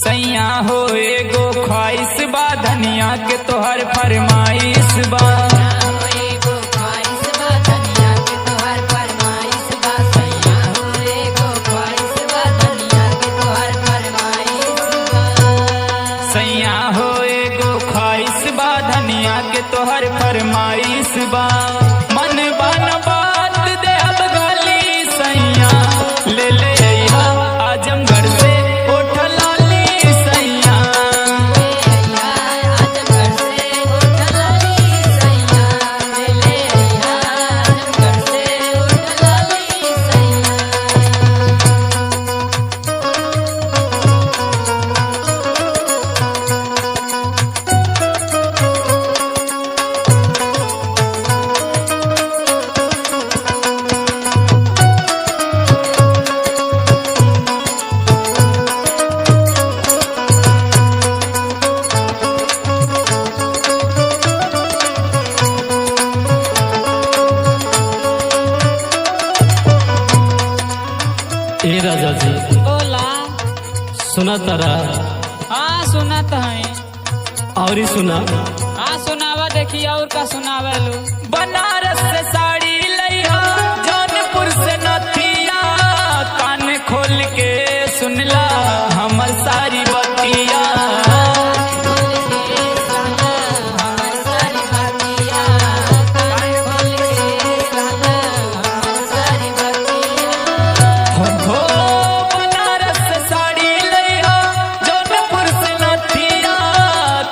सैया हो एगो ख्वाहिश बा धनिया के तोहर फरमाइश बा। सैया हो एगो ख्वाहिश बा धनिया के तोहर फरमाइश बा। मन बन बात दे अब गाली सैया ले ले अइहा आजमगढ़ से ओठ लाली सैया। ए राजा जी बोला। सुना तारा हाँ सुनत है। और ही सुना। हाँ सुनावा देखी और का सुनावे लो। बनारस से साड़ी लइहा जौनपुर से नथिया कान खोल के सुनला हमर सारी बतिया। हो बनारस से साड़ी लइहा जौनपुर से नथिया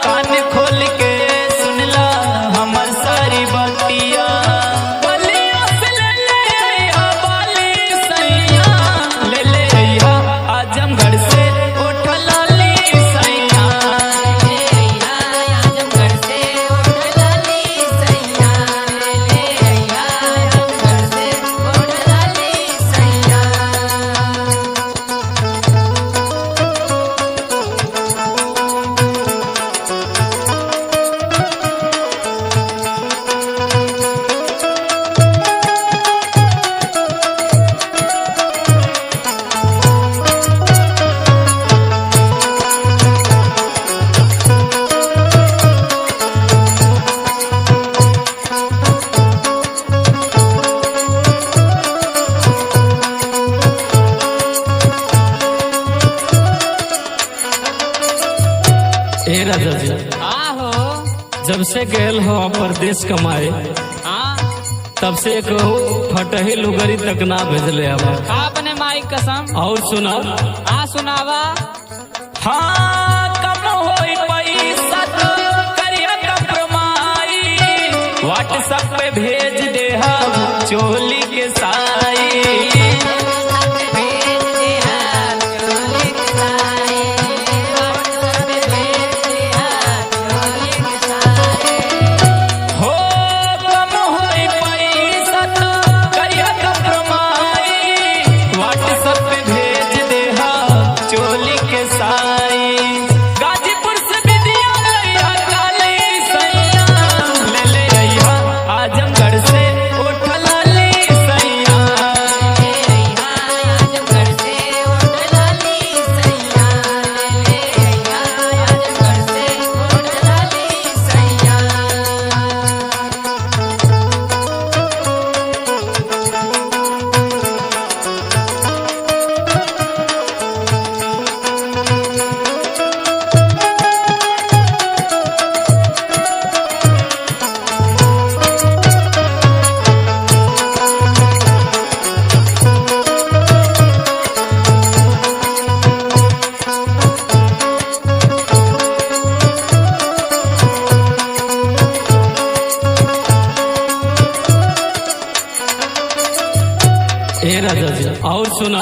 कान खोल के सुनला हमर सारी बतिया। बलिया से ले ले अइहा बाली सैया ले ले अइहा आजमगढ़ से ओठ लाली सैया। ए राजा जी हाँ हो। जब से गए हो परदेश कमाए हाँ तब से एक फटही लुगरी तक ना भेजले हवा। आपने माई कसम। और सुना। हाँ सुनावा। हाँ कम होई पैसा तो करिया कम्प्रोमाई व्हाट्सएप पे भेज दे हम चोली के साई। हो कम होई पैसा तो करिया कम्प्रोमाई व्हाट्सएप पे भेज दे हम चोली के साई। गाजीपुर से बिदिया लइहा काली सैया ले ले अइहा आजमगढ़ से ओठ लाली सैया। ए राजा जी और सुना।